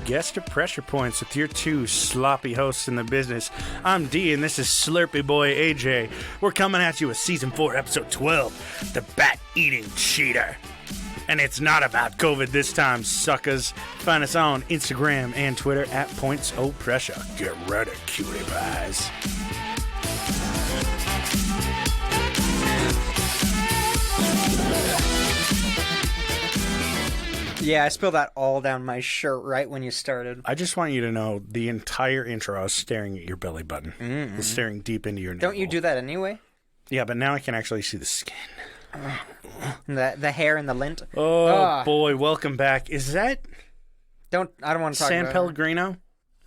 guest at Pressure Points with your two sloppy hosts in the business. I'm D, and this is Slurpy Boy AJ. We're coming at you with Season 4, Episode 12, The Bat-Eating Cheater. And it's not about COVID this time, suckers. Find us on Instagram and Twitter at PointsOPressure. Get ready, cutie pies. Yeah, I spilled that all down my shirt right when you started. I just want you to know the entire intro I was staring at your belly button. I was staring deep into your navel. Don't you do that anyway? Yeah, but now I can actually see the skin. The hair and the lint. Oh, boy, welcome back. Is that I don't want to talk San about Pellegrino?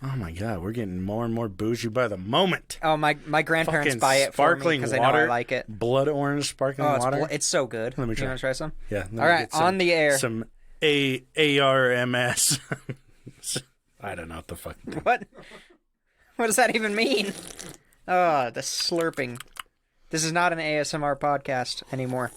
Oh my God, we're getting more and more bougie by the moment. Oh, my grandparents Fucking buy it for me sparkling because they water, know I like it. Blood orange sparkling water. It's so good. Let me try. You want to try some? Yeah. All right, on the air. Some ARMS. I don't know what the fuck. What? What does that even mean? Oh, the slurping. This is not an ASMR podcast anymore.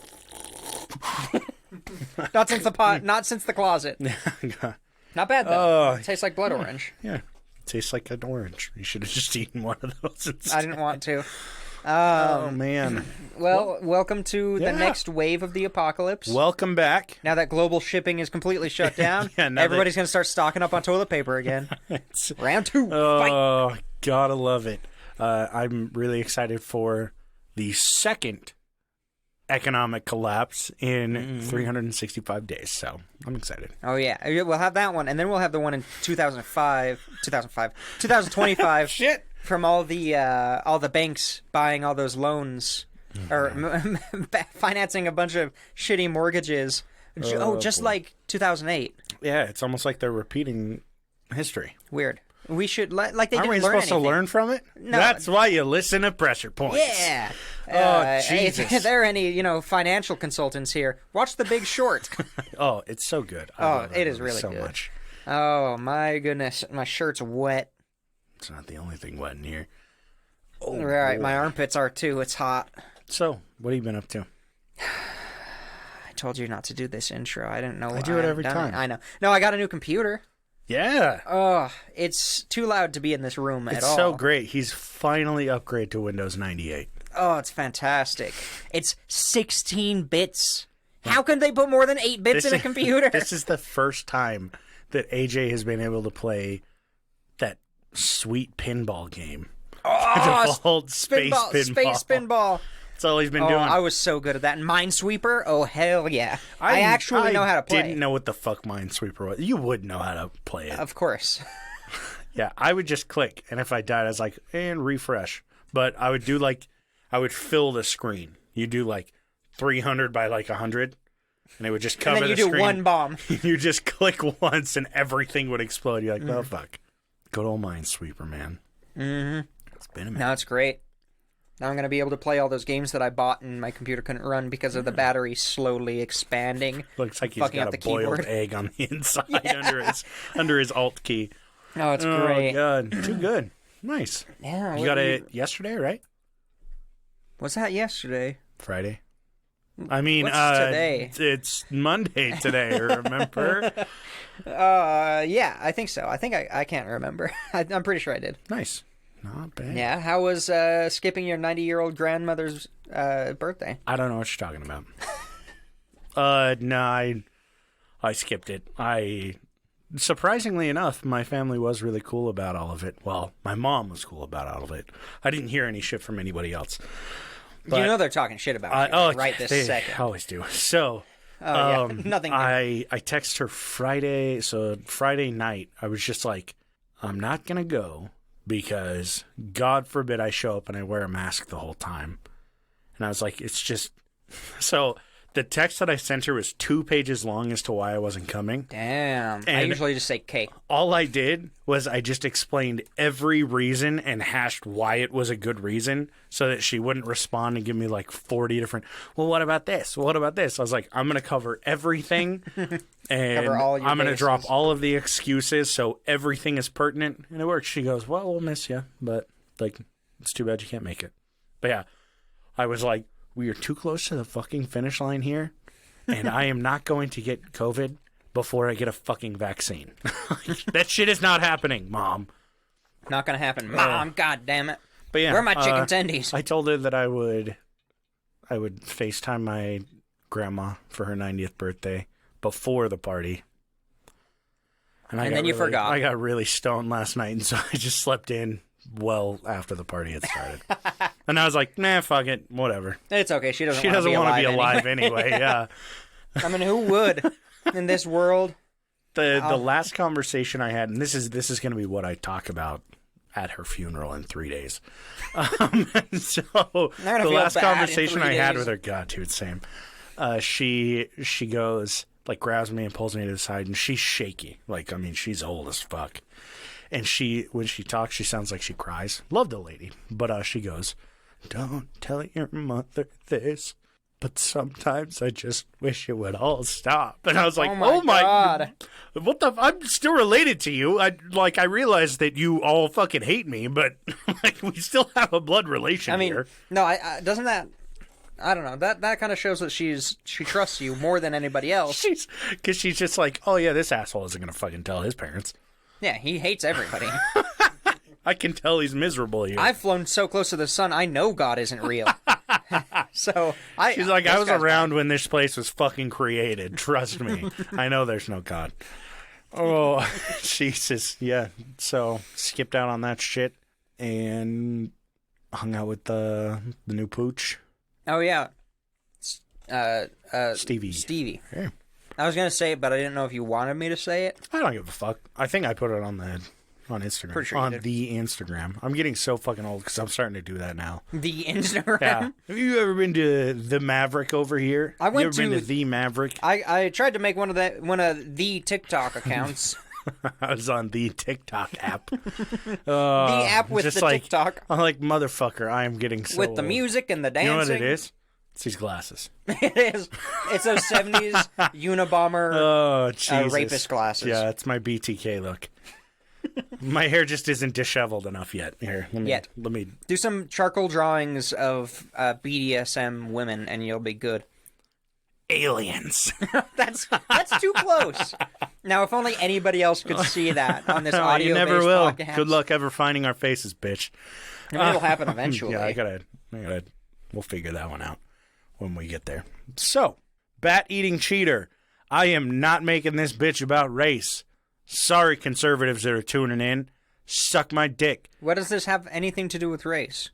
Not since the closet. Not bad though. It tastes like blood orange. Yeah. It tastes like an orange. You should have just eaten one of those instead. I didn't want to. Oh, man. Well, welcome to the next wave of the apocalypse. Welcome back. Now that global shipping is completely shut down, now everybody's going to start stocking up on toilet paper again. Round 2. Oh, Fight. gotta love it. I'm really excited for the second economic collapse in 365 days, so I'm excited. Oh, yeah. We'll have that one, and then we'll have the one in 2025. Shit. From all the banks buying all those loans or financing a bunch of shitty mortgages. Just like 2008. Yeah, it's almost like they're repeating history. Weird. We should like they Aren't didn't we learn supposed anything. to learn from it? No. That's why you listen to Pressure Points. Yeah. Jesus. If there are any financial consultants here, watch The Big Short. Oh, it's so good. It is really so good. Much. Oh my goodness, my shirt's wet. It's not the only thing wet in here. Oh, all right, boy. my armpits are too. It's hot. So, what have you been up to? I told you not to do this intro. I didn't know. I do it every time. I know. No, I got a new computer. Yeah. Oh, it's too loud to be in this room at all. It's so great. He's finally upgraded to Windows 98. Oh, it's fantastic. It's 16 bits. How can they put more than 8 bits in a computer? This is the first time that AJ has been able to play that sweet pinball game. Oh, old space pinball. Space pinball. That's all he's been doing. I was so good at that. And Minesweeper? Oh, hell yeah. I actually know how to play. I didn't know what the fuck Minesweeper was. You would know how to play it. Of course. Yeah, I would just click, and if I died, I was like, and refresh. But I would do I would fill the screen. You do 300 by 100, and it would just cover the screen. And then you do one bomb. You just click once, and everything would explode. You're like, oh, fuck. Good old Minesweeper, man. Mm-hmm. It's been a minute. Now it's great. Now I'm going to be able to play all those games that I bought and my computer couldn't run because of the battery slowly expanding. Looks like he's got a boiled egg on the inside under his Alt key. Oh, it's great. Oh, God. Too good. Nice. Yeah. You got it yesterday, right? Was that yesterday? Friday. I mean, what's today? It's Monday today, remember? Yeah, I think so. I think I can't remember. I'm pretty sure I did. Nice. Not bad. Yeah, how was skipping your 90-year-old grandmother's birthday? I don't know what you're talking about. No, I skipped it. Surprisingly enough, my family was really cool about all of it. Well, my mom was cool about all of it. I didn't hear any shit from anybody else. But, you know they're talking shit about you right this second. They always do. So, nothing. I texted her Friday. So Friday night, I was just like, I'm not gonna go because God forbid I show up and I wear a mask the whole time. And I was like, it's just so. The text that I sent her was 2 pages long as to why I wasn't coming. Damn. And I usually just say K. All I did was I just explained every reason and hashed why it was a good reason so that she wouldn't respond and give me 40 different, well, what about this? What about this? I was like, I'm going to cover everything and I'm going to drop all of the excuses so everything is pertinent. And it worked. She goes, well, we'll miss you, but it's too bad you can't make it. But yeah, I was like, we are too close to the fucking finish line here, and I am not going to get COVID before I get a fucking vaccine. That shit is not happening, Mom. Not gonna happen. Mom, God damn it. But yeah, where are my chicken tendies? I told her that I would FaceTime my grandma for her 90th birthday before the party. And then you forgot. I got really stoned last night, and so I just slept in well after the party had started. And I was like, nah, fuck it, whatever. It's okay. She doesn't want to be alive anyway. Yeah. I mean, who would in this world? The last conversation I had, and this is going to be what I talk about at her funeral in 3 days. So the last conversation I had with her, God, dude, same. She goes, like, grabs me and pulls me to the side, and she's shaky. Like, I mean, she's old as fuck. And when she talks, she sounds like she cries. Love the lady. But she goes, don't tell your mother this, but sometimes I just wish it would all stop. And I was like, oh my God. What the? I'm still related to you. I realize that you all fucking hate me, but like we still have a blood relation here. No, doesn't that? I don't know. That kind of shows that she trusts you more than anybody else. Because she's just like, oh yeah, this asshole isn't gonna fucking tell his parents. Yeah, he hates everybody. I can tell he's miserable here. I've flown so close to the sun, I know God isn't real. So she's like, I was around when this place was fucking created. Trust me, I know there's no God. Oh, Jesus, yeah. So skipped out on that shit and hung out with the new pooch. Oh yeah, Stevie. Yeah. I was gonna say it, but I didn't know if you wanted me to say it. I don't give a fuck. I think I put it on Instagram. Pretty sure on the Instagram. I'm getting so fucking old because I'm starting to do that now. The Instagram? Yeah. Have you ever been to the Maverick over here? I went been to the Maverick? I tried to make one of the TikTok accounts. I was on the TikTok app. The app with the TikTok. I'm like, motherfucker, I am getting so with the music and the dancing. You know what it is? It's these glasses. It is. It's those 70s Unabomber rapist glasses. Yeah, it's my BTK look. My hair just isn't disheveled enough yet. Here, let me do some charcoal drawings of BDSM women, and you'll be good. Aliens. That's too close. Now, if only anybody else could see that on this audio. You never will. Podcast. Good luck ever finding our faces, bitch. It'll happen eventually. Yeah, I gotta. We'll figure that one out when we get there. So, bat-eating cheater. I am not making this bitch about race. Sorry, conservatives that are tuning in. Suck my dick. What does this have anything to do with race?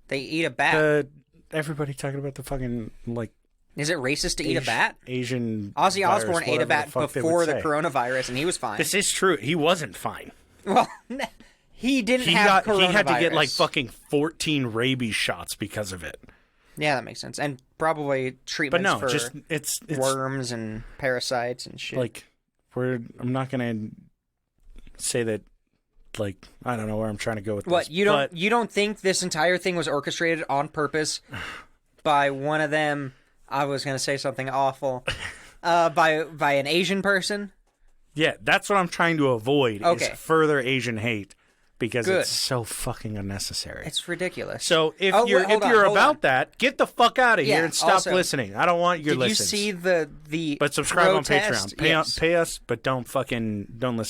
They eat a bat. Everybody talking about the fucking, like... Is it racist to eat a bat? Asian Ozzy virus, Osbourne ate a bat before the coronavirus, and he was fine. This is true. He wasn't fine. Well, he didn't have coronavirus. He had to get, like, fucking 14 rabies shots because of it. Yeah, that makes sense. And probably treatments for it's worms and parasites and shit. Like, I'm not going to say that, like, I don't know where I'm trying to go with this. You don't think this entire thing was orchestrated on purpose by one of them? I was going to say something awful. By an Asian person? Yeah, that's what I'm trying to avoid is further Asian hate. Because it's so fucking unnecessary. It's ridiculous. So if you're about that, get the fuck out of here and stop listening. I don't want your listens. Did you see the But subscribe protest? on Patreon. Yes. Pay us, but don't listen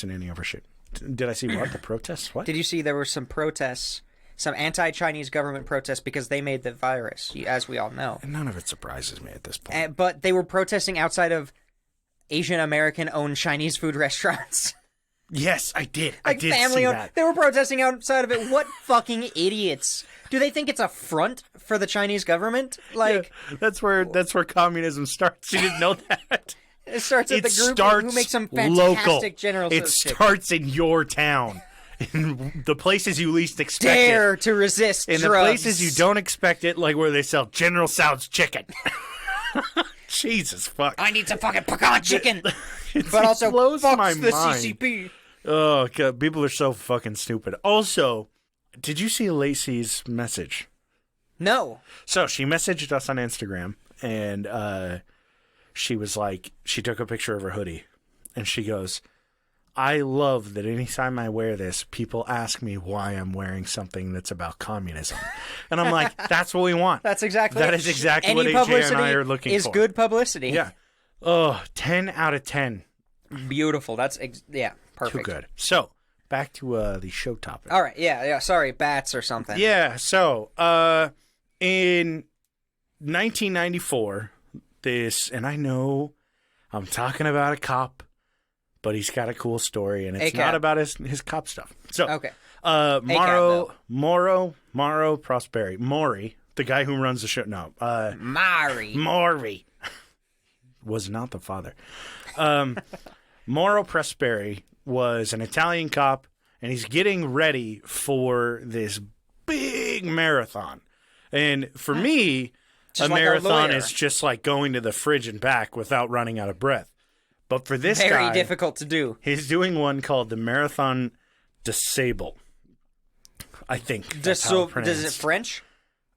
to any of our shit. Did I see what? The protests? What? Did you see there were some protests, some anti-Chinese government protests because they made the virus, as we all know. And none of it surprises me at this point. But they were protesting outside of Asian American-owned Chinese food restaurants. Yes, I did. Like I did family see owned. that. They were protesting outside of it. What fucking idiots! Do they think it's a front for the Chinese government? Like that's where communism starts. You didn't know that. It starts at the group who makes some fantastic general. It starts in your town, in the places you least expect Dare to resist in drugs. the places you don't expect it, like where they sell General Tso's chicken. Jesus fuck! I need some fucking pecan chicken, but also fucks the CCP. Oh god, people are so fucking stupid. Also, did you see Lacey's message? No. So she messaged us on Instagram, and she was like, she took a picture of her hoodie, and she goes, I love that anytime I wear this, people ask me why I'm wearing something that's about communism. And I'm like, that's what we want. That is exactly what AJ and I are looking for. Is good publicity. Yeah. Oh, 10 out of 10. Beautiful. That's perfect. Too good. So, back to the show topic. All right. Yeah. Sorry, bats or something. Yeah. So, in 1994, and I know I'm talking about a cop, but he's got a cool story, and it's not about his cop stuff. So, okay. Mauro Prosperi, Maury, the guy who runs the show. No, Maury was not the father. Mauro Prosperi was an Italian cop, and he's getting ready for this big marathon. And for me, just a like marathon is just like going to the fridge and back without running out of breath. But for this guy, very difficult to do. He's doing one called the Marathon Disable. I think. Does it French?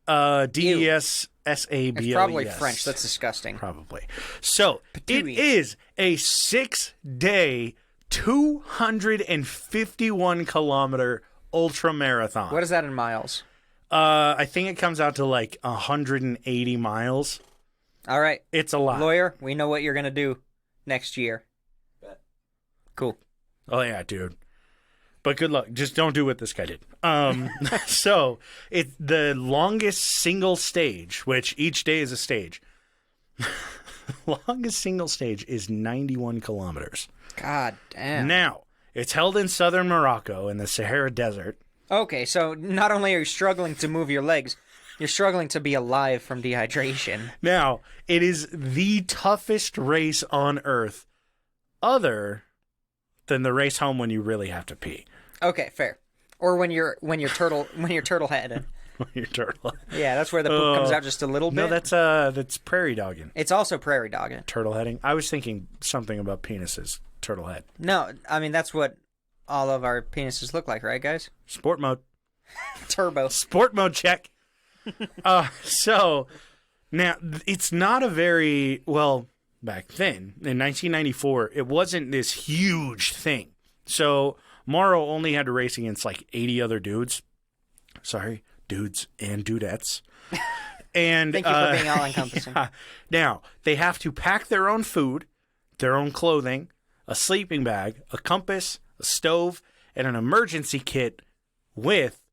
DESSABLE. It's probably French. That's disgusting. Probably. So, it is a 6-day, 251-kilometer ultra marathon. What is that in miles? I think it comes out to like 180 miles. All right. It's a lot. Lawyer, we know what you're going to do next year. Cool. Oh, yeah, dude. But good luck. Just don't do what this guy did. So, it's the longest single stage, which each day is a stage. Longest single stage is 91 kilometers. God damn. Now, it's held in southern Morocco in the Sahara Desert. Okay, so not only are you struggling to move your legs, you're struggling to be alive from dehydration. Now, it is the toughest race on Earth other than the race home when you really have to pee. Okay, fair. Or when you're turtle headed. Your turtle. Yeah, that's where the poop comes out just a little bit. No, that's prairie dogging. It's also prairie dogging. Turtle heading. I was thinking something about penises. Turtle head. No, I mean that's what all of our penises look like, right, guys? Sport mode. Turbo. Sport mode check. So now it's not a very back then in 1994. It wasn't this huge thing. So Mauro only had to race against like 80 other dudes. Sorry, dudes and dudettes. And thank you for being all encompassing. Yeah. Now they have to pack their own food, their own clothing, a sleeping bag, a compass, a stove, and an emergency kit with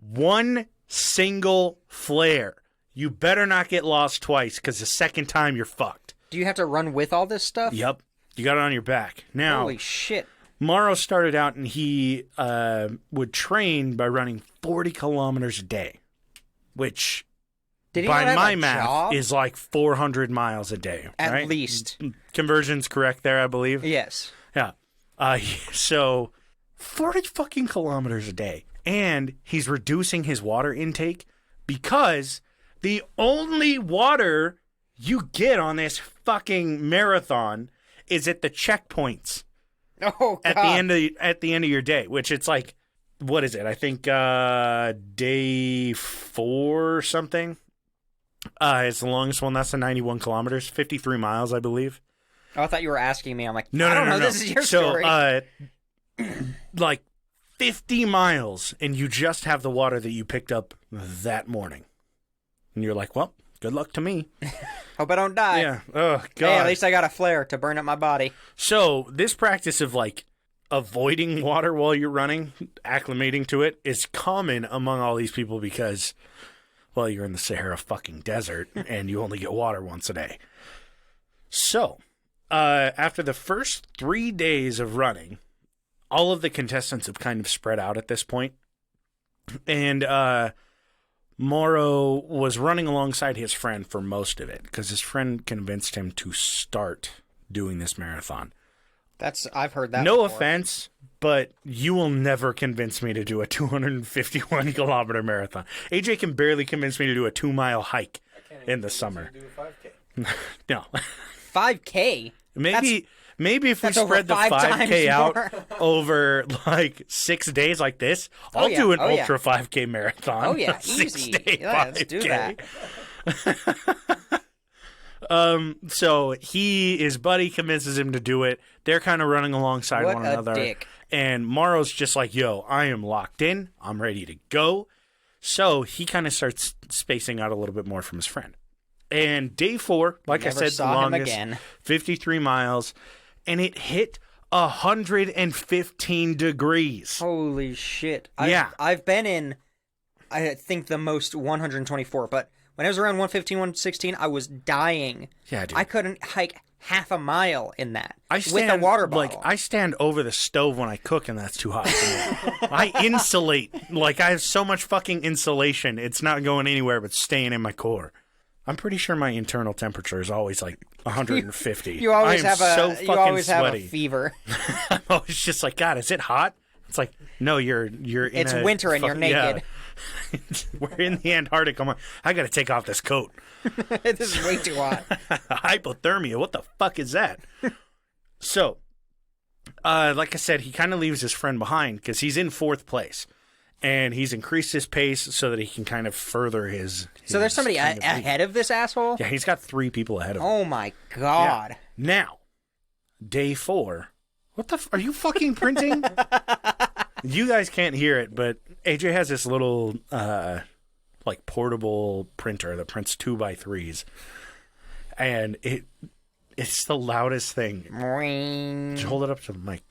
one single flare. You better not get lost twice, because the second time you're fucked. Do you have to run with all this stuff? Yep. You got it on your back. Now, holy shit. Mauro started out and he would train by running 40 kilometers a day, which by my math is like 400 miles a day. At right? least. Conversion's correct there, I believe. Yes. Yeah. So 40 fucking kilometers a day. And he's reducing his water intake because the only water you get on this fucking marathon is at the checkpoints. Oh, God. At the end of your day, which it's like, what is it? I think day 4 or something. It's the longest one. That's the 91 kilometers, 53 miles, I believe. Oh, I thought you were asking me. I'm like, no, I don't know. No. This is your story. Like 50 miles, and you just have the water that you picked up that morning. And you're like, well, good luck to me. Hope I don't die. Yeah. Oh, God. Hey, at least I got a flare to burn up my body. So this practice of like avoiding water while you're running, acclimating to it, is common among all these people because, well, you're in the Sahara fucking desert and you only get water once a day. So, after the first 3 days of running, all of the contestants have kind of spread out at this point. And Mauro was running alongside his friend for most of it because his friend convinced him to start doing this marathon. I've heard that. No before. offense, but you will never convince me to do a 251 kilometer marathon. AJ can barely convince me to do a 2-mile hike in the summer. Do a 5K. No. 5K? Maybe if we That's spread the over 5K out more. over like 6 days like this, I'll do an ultra 5K marathon. Oh yeah, 6 easy. day Yeah, let's do 5K. that. So his buddy convinces him to do it. They're kind of running alongside What one a another. dick. And Mauro's just like, yo, I am locked in. I'm ready to go. So he kind of starts spacing out a little bit more from his friend. And day 4, like I Never said, the saw him longest, again. 53 miles. and it hit 115 degrees. Holy shit. Yeah. I've been in, I think, the most 124, but when I was around 115, 116, I was dying. Yeah, dude. I couldn't hike half a mile in that with a water bottle. I stand over the stove when I cook, and that's too hot for me. I insulate. I have so much fucking insulation. It's not going anywhere but staying in my core. I'm pretty sure my internal temperature is always 150. You always have sweaty. a fever. I'm always just like, God, is it hot? It's like, no, you're in It's winter and you're naked. Yeah. We're in the Antarctic. I'm like, I got to take off this coat. This is way too hot. Hypothermia. What the fuck is that? So, like I said, he kind of leaves his friend behind because he's in 4th place. And he's increased his pace so that he can kind of further his So there's somebody ahead of this asshole? Yeah, he's got 3 people ahead of him. Oh my god. Yeah. Now, day 4. What the are you fucking printing? You guys can't hear it, but AJ has this little portable printer that prints 2x3s. And it's the loudest thing. Just hold it up to the mic.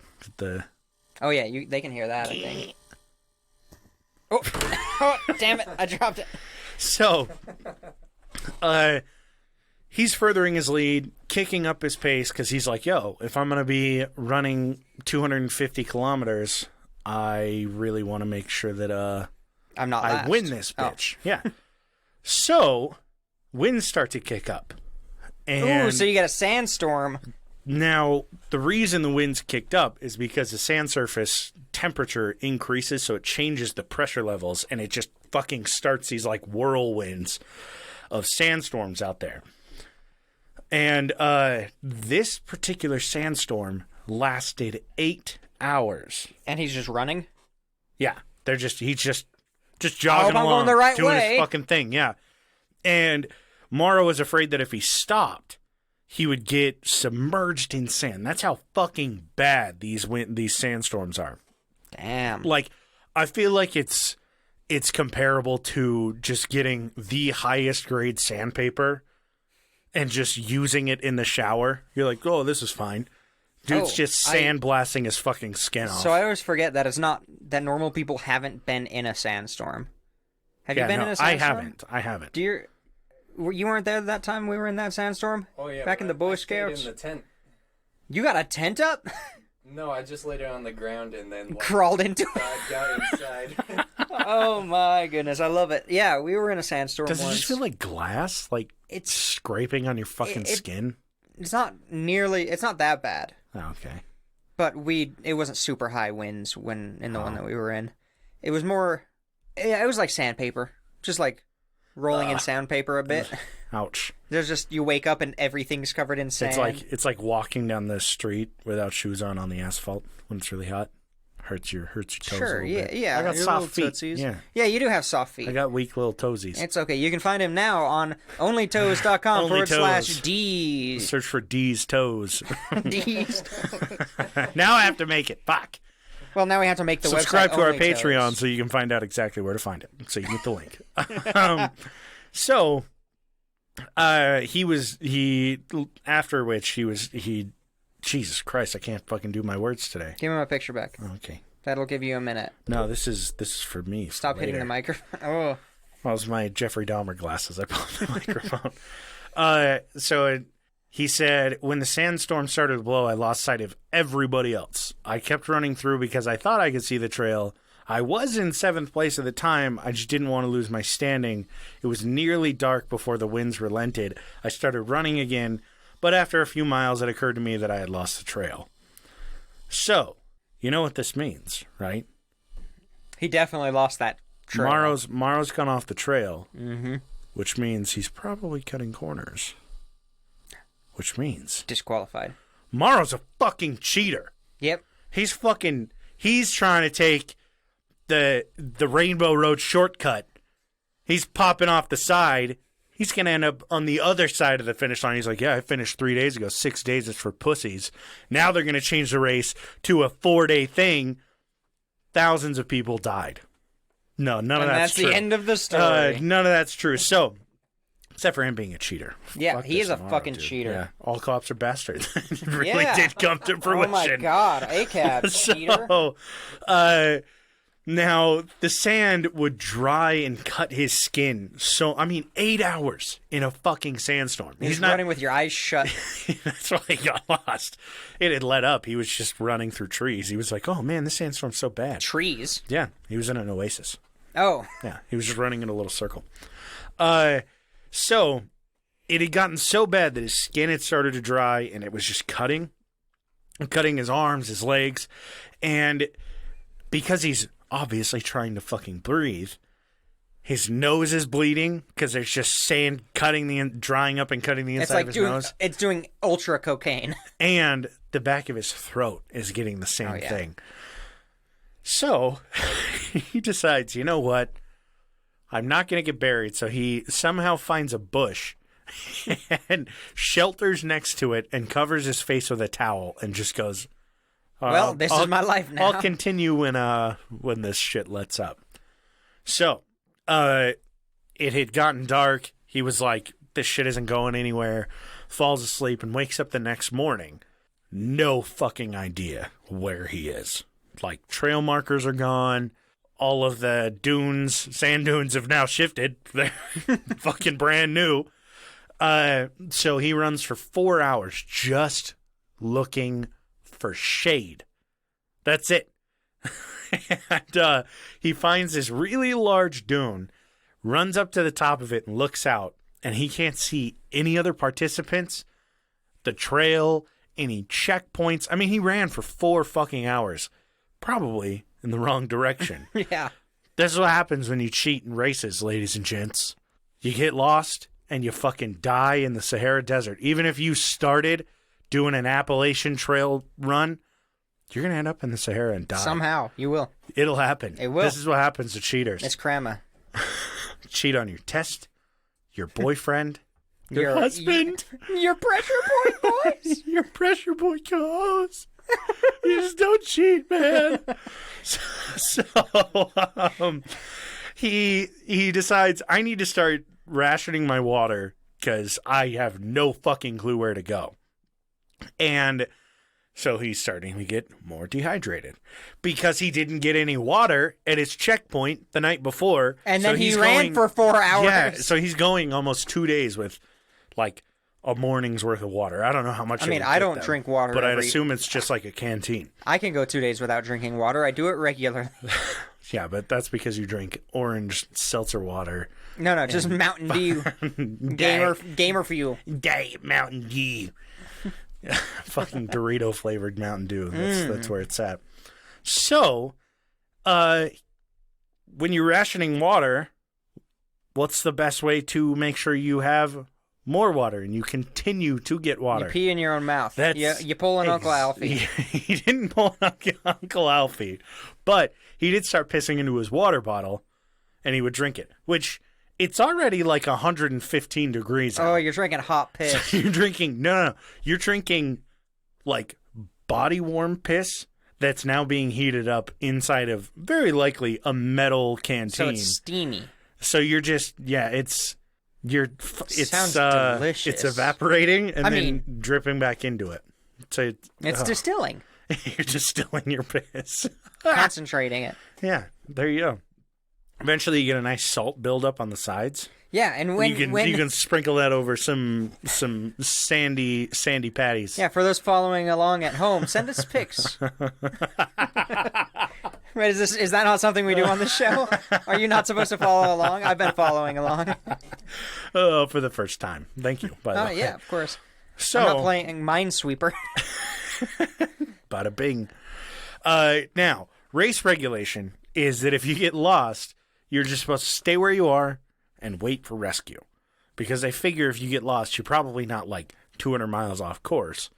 Oh yeah, they can hear that, I think. Oh, damn it, I dropped it. So, he's furthering his lead, kicking up his pace, because he's like, yo, if I'm going to be running 250 kilometers, I really want to make sure that I'm not last. I win this bitch. Oh. Yeah. So, winds start to kick up. And ooh, so you got a sandstorm. Now, the reason the winds kicked up is because the sand surface temperature increases, so it changes the pressure levels, and it just fucking starts these whirlwinds of sandstorms out there. And this particular sandstorm lasted 8 hours. And he's just running? Yeah. He's just jogging along, going the right doing way. his fucking thing, yeah. And Morrow was afraid that if he stopped, he would get submerged in sand. That's how fucking bad these sandstorms are. Damn. I feel like it's comparable to just getting the highest grade sandpaper and just using it in the shower. You're like, oh, this is fine. Dude's just sandblasting his fucking skin off. So I always forget that it's not that normal people haven't been in a sandstorm. Have you been in a sandstorm? I haven't. You weren't there that time we were in that sandstorm? Oh, yeah. Back in the Boy Scouts? in the tent. You got a tent up? No, I just laid it on the ground and then crawled into it. Got inside. Oh my goodness, I love it. Yeah, we were in a sandstorm once. Does it just feel like glass? It's scraping on your fucking skin? It's not that bad. Oh, okay. But it wasn't super high winds in the one that we were in. It was more, it was like sandpaper. Just rolling in sandpaper a bit. Ouch. There's just, you wake up and everything's covered in sand. It's like walking down the street without shoes on the asphalt when it's really hot. Hurts your toes sure, a little bit. Yeah. I got your soft feet. Tootsies. Yeah. Yeah, you do have soft feet. I got weak little toesies. It's okay. You can find him now on onlytoes.com/D's. Search for D's toes. D's. Now I have to make it. Fuck. Well, now we have to make the Subscribe website to our Only Patreon Toes. so you can find out exactly where to find it. So you can get the link. So, after which he, Jesus Christ, I can't fucking do my words today. Give him a picture back. Okay. That'll give you a minute. No, this is for me. Stop hitting the microphone. Oh. That was my Jeffrey Dahmer glasses. I put on the microphone. So he said, when the sandstorm started to blow, I lost sight of everybody else. I kept running through because I thought I could see the trail. I was in 7th place at the time. I just didn't want to lose my standing. It was nearly dark before the winds relented. I started running again, but after a few miles, it occurred to me that I had lost the trail. So, you know what this means, right? He definitely lost that trail. Morrow's gone off the trail, which means he's probably cutting corners. Which means disqualified. Morrow's a fucking cheater. Yep. He's trying to take the Rainbow Road shortcut. He's popping off the side. He's going to end up on the other side of the finish line. He's like, yeah, I finished 3 days ago. 6 days is for pussies. Now they're going to change the race to a 4-day thing. Thousands of people died. No, none of that's true. And that's the end of the story. None of that's true. So Except for him being a cheater. Yeah, Fuck he this is a Sahara, fucking dude. cheater. Yeah, all cops are bastards. It really Yeah. did come to fruition. Oh my god, ACAB, cheater. So, now the sand would dry and cut his skin. So, 8 hours in a fucking sandstorm. He's running with your eyes shut. That's why he got lost. It had let up. He was just running through trees. He was like, oh man, this sandstorm's so bad. Trees? Yeah, he was in an oasis. Oh. Yeah, he was just running in a little circle. So it had gotten so bad that his skin had started to dry and it was just cutting his arms, his legs. And because he's obviously trying to fucking breathe, his nose is bleeding because there's just sand drying up and cutting the inside of his nose. It's doing ultra cocaine. And the back of his throat is getting the same thing. So he decides, you know what? I'm not going to get buried. So he somehow finds a bush and shelters next to it and covers his face with a towel and just goes, well, this is my life now. I'll continue when this shit lets up. So it had gotten dark. He was like, this shit isn't going anywhere. Falls asleep and wakes up the next morning. No fucking idea where he is. Like, trail markers are gone. All of the sand dunes have now shifted. They're fucking brand new. So he runs for 4 hours just looking for shade. That's it. And he finds this really large dune, runs up to the top of it and looks out, and he can't see any other participants, the trail, any checkpoints. He ran for 4 fucking hours, probably in the wrong direction. Yeah. That's what happens when you cheat in races, ladies and gents. You get lost and you fucking die in the Sahara Desert. Even if you started doing an Appalachian Trail run, you're going to end up in the Sahara and die. Somehow. You will. It'll happen. It will. This is what happens to cheaters. It's crema. Cheat on your test, your boyfriend, your Your- husband. Your pressure point boys. Your pressure boy goes. You just don't cheat, man. So he decides, I need to start rationing my water because I have no fucking clue where to go. And so he's starting to get more dehydrated because he didn't get any water at his checkpoint the night before. And So then he he's ran for 4 hours. Yeah, so he's going almost 2 days with like a morning's worth of water. I don't know how much. I don't drink water, but I'd assume it's just like a canteen. I can go 2 days without drinking water. I do it regularly. Yeah, but that's because you drink orange seltzer water. No, just Mountain Dew. Gamer fuel. Diet Mountain Dew. Fucking Dorito flavored Mountain Dew. That's where it's at. So, when you're rationing water, what's the best way to make sure you have more water and you continue to get water? You pee in your own mouth. You pull an Uncle Alfie. He didn't pull an Uncle Alfie, but he did start pissing into his water bottle, and he would drink it, which it's already like 115 degrees out. Oh, you're drinking hot piss. So you're drinking, no. You're drinking like body warm piss that's now being heated up inside of very likely a metal canteen. So it's steamy. So you're just, it's Sounds delicious. It's evaporating and then dripping back into it. So It's distilling. You're distilling your piss. Concentrating it. Yeah, there you go. Eventually, you get a nice salt buildup on the sides. Yeah, and when you can sprinkle that over some sandy patties. Yeah, for those following along at home, send us pics. Wait, is that not something we do on the show? Are you not supposed to follow along? I've been following along. Oh, for the first time. Thank you. By the way. Yeah, of course. So, I'm not playing Minesweeper. Bada bing. Now, race regulation is that if you get lost, you're just supposed to stay where you are and wait for rescue. Because they figure if you get lost, you're probably not like 200 miles off course.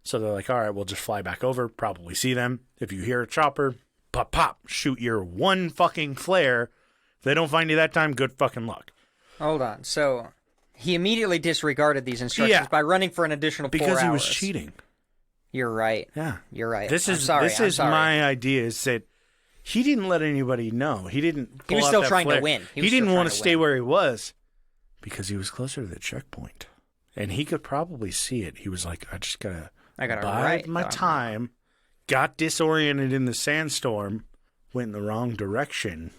So they're like, all right, we'll just fly back over, probably see them. If you hear a chopper, pop, shoot your one fucking flare. If they don't find you that time, good fucking luck. Hold on. So he immediately disregarded these instructions by running for an additional 4 hours. Because he was cheating. You're right. Yeah. You're right. This is sorry. my idea is that he didn't let anybody know. He didn't pull He was out still that trying flare. to win. He didn't want to stay where he was because he was closer to the checkpoint. And he could probably see it. He was like, I gotta bide bide my on time. Got disoriented in the sandstorm. Went in the wrong direction.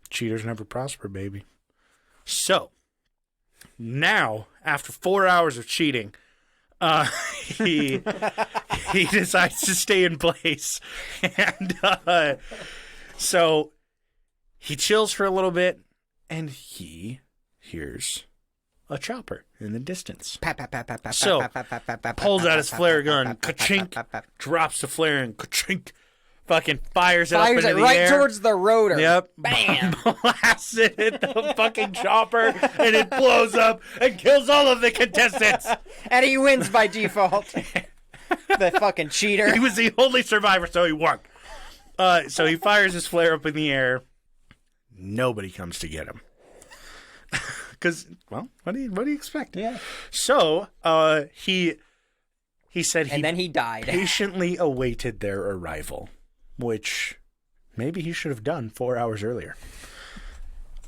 Cheaters never prosper, baby. So, now, after 4 hours of cheating, he decides to stay in place. And so he chills for a little bit, and he hears a chopper in the distance. So, pulls out his flare gun, ka-chink, drops the flare and ka-chink, fucking fires it up into the right air. towards the rotor. Yep. Bam. Blasts it at the fucking chopper, and it blows up and kills all of the contestants. And he wins by default. The fucking cheater. He was the only survivor, so he won. So he fires his flare up in the air. Nobody comes to get him. Because, well, what do you expect? Yeah. So he said And then he died. patiently awaited their arrival, which maybe he should have done 4 hours earlier.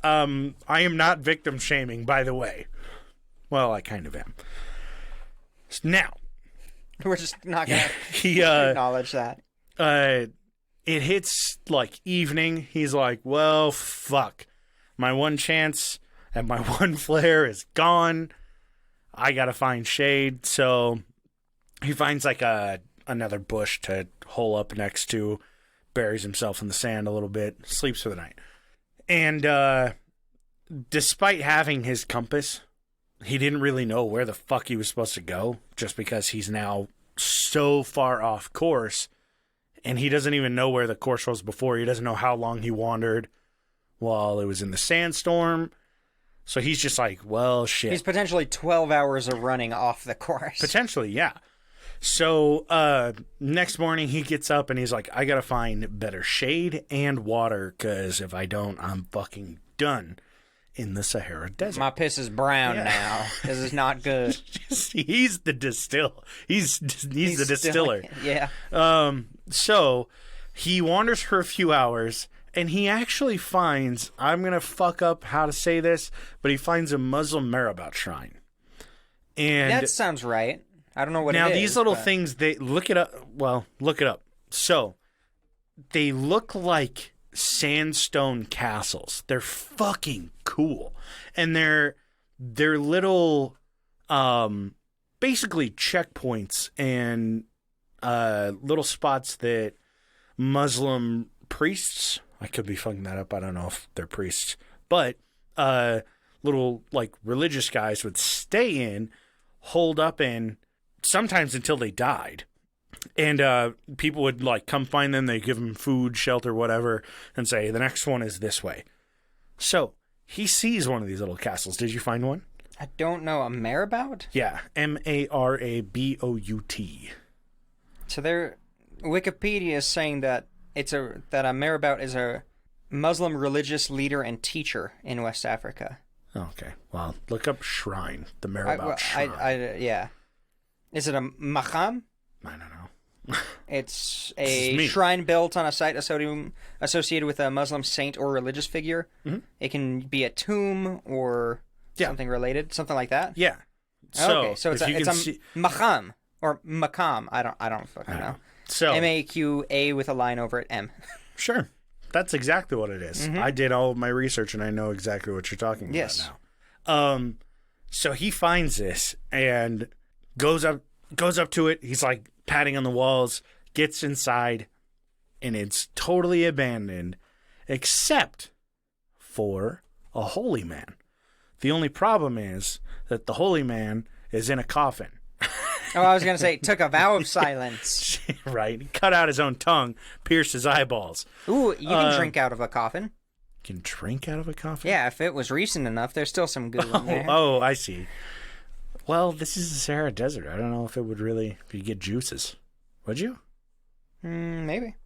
I am not victim shaming, by the way. Well, I kind of am. Now, We're just not going to he acknowledge that. it hits like evening. He's like, well, fuck. My one chance and my one flare is gone. I gotta find shade. So he finds like another bush to hole up next to, buries himself in the sand a little bit, sleeps for the night. And despite having his compass, he didn't really know where the fuck he was supposed to go, just because he's now so far off course. And he doesn't even know where the course was before. He doesn't know how long he wandered while it was in the sandstorm. So he's just like, well, shit. He's potentially 12 hours of running off the course. Potentially, yeah. So next morning he gets up and he's like, I gotta find better shade and water, because if I don't, I'm fucking done in the Sahara Desert. My piss is brown now. This is not good. He's the He's the distiller. Yeah. So he wanders for a few hours, and he actually finds, I'm going to fuck up how to say this, but he finds a Muslim marabout shrine. And That sounds right. I don't know what it is. now these little but- things, they look it up. Well, look it up. So they look like sandstone castles. They're fucking cool. And they're little basically checkpoints and little spots that Muslim priests, I could be fucking that up, I don't know if they're priests, but little like religious guys would stay in, hold up in, sometimes until they died. And people would like come find them, they give them food, shelter, whatever, and say the next one is this way. So he sees one of these little castles. Did you find one? I don't know. A marabout? Yeah, Marabout. So Wikipedia is saying that that a marabout is a Muslim religious leader and teacher in West Africa. Okay, well, look up shrine, the Marabout shrine. Yeah. Is it a maqam? I don't know. It's This is me. a shrine built on a site associated with a Muslim saint or religious figure. Mhm. It can be a tomb or something related, something like that. Yeah. So, Okay, so it's if you a can see, maqam or maqam. I don't fucking know. so MAQA with a line over it. M. sure, that's exactly what it is. I did all of my research and I know exactly what you're talking Yes. about now. So he finds this and goes up to it. He's like patting on the walls, gets inside, and it's totally abandoned, except for a holy man. The only problem is that the holy man is in a coffin. Oh, I was gonna say took a vow of silence. Right? He cut out his own tongue, pierced his eyeballs. Ooh, you can drink out of a coffin. Can drink out of a coffin? Yeah, if it was recent enough, there's still some goo in there. Oh, I see. Well, this is the Sahara Desert. I don't know if it would really, if you get juices. Would you? Maybe.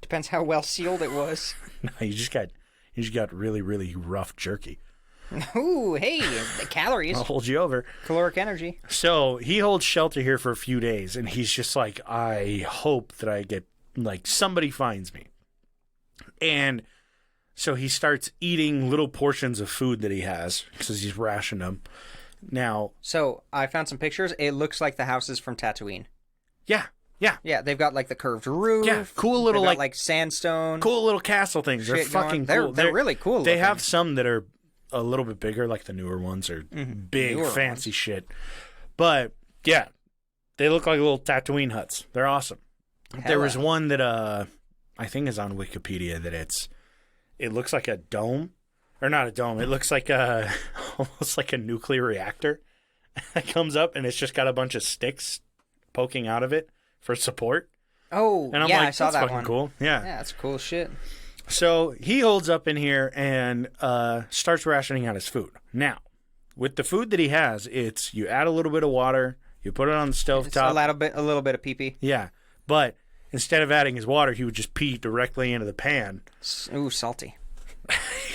Depends how well sealed it was. No, you just got really, really rough jerky. Ooh, hey, the calories, I'll hold you over. caloric energy. So he holds shelter here for a few days, and he's just like, I hope that I get, like, somebody finds me. And So he starts eating little portions of food that he has because he's rationing them. Now, So I found some pictures. It looks like the houses from Tatooine. yeah. Yeah, they've got like the curved roof. Yeah, cool little They've got, like sandstone. cool little castle things. They're shit going. fucking They're- cool. they're really cool They looking. have some that are a little bit bigger, like the newer ones are big, Newer fancy ones. shit. But yeah, they look like little Tatooine huts. They're awesome. There was one that I think is on Wikipedia that it looks like a dome, or not a dome. It looks like almost like a nuclear reactor that comes up, and it's just got a bunch of sticks poking out of it for support. Oh, And I'm yeah, like, I saw that's that fucking one. cool. Yeah. Yeah, that's cool shit. So he holds up in here and starts rationing out his food. Now, with the food that he has, it's you add a little bit of water, you put it on the stove It's top. a little bit of pee-pee. Yeah, but instead of adding his water, he would just pee directly into the pan. Ooh, salty.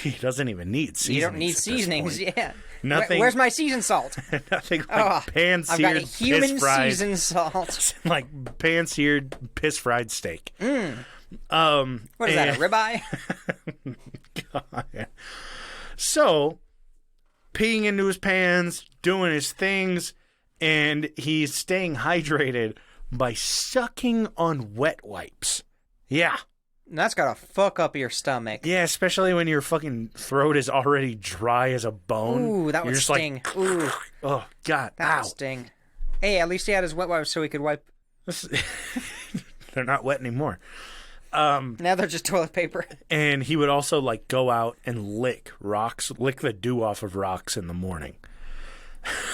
He doesn't even need seasonings. You don't need at this seasonings, point. yeah. Nothing. Where's my seasoned salt? Nothing like Oh, pan-seared, I've got a human piss-fried, seasoned salt. like pan-seared, piss-fried steak. What is that, a ribeye? God. So, peeing into his pans, doing his things, and he's staying hydrated by sucking on wet wipes. Yeah. That's gotta fuck up your stomach. Yeah, especially when your fucking throat is already dry as a bone. Ooh, that would You're just sting. like, Ooh, oh, God, that ow. would sting. Hey, at least he had his wet wipes so he could wipe. They're not wet anymore. Now they're just toilet paper. And he would also, like, go out and lick the dew off of rocks in the morning.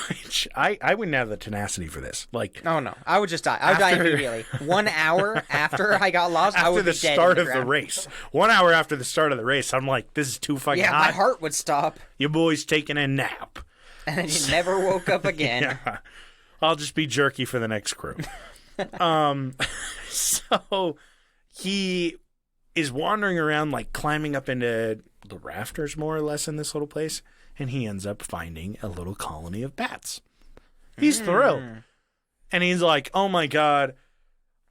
Which I wouldn't have the tenacity for this. Like, Oh no, I would just die. I would die immediately. 1 hour after I got lost, I after would the be dead start in of the ground. race. 1 hour after the start of the race, I'm like, this is too fucking Yeah, hot. my heart would stop, Your boy's taking a nap. and then you never woke up again. Yeah. I'll just be jerky for the next crew. So he is wandering around, like climbing up into the rafters, more or less, in this little place, and he ends up finding a little colony of bats. He's thrilled. And he's like, oh my God,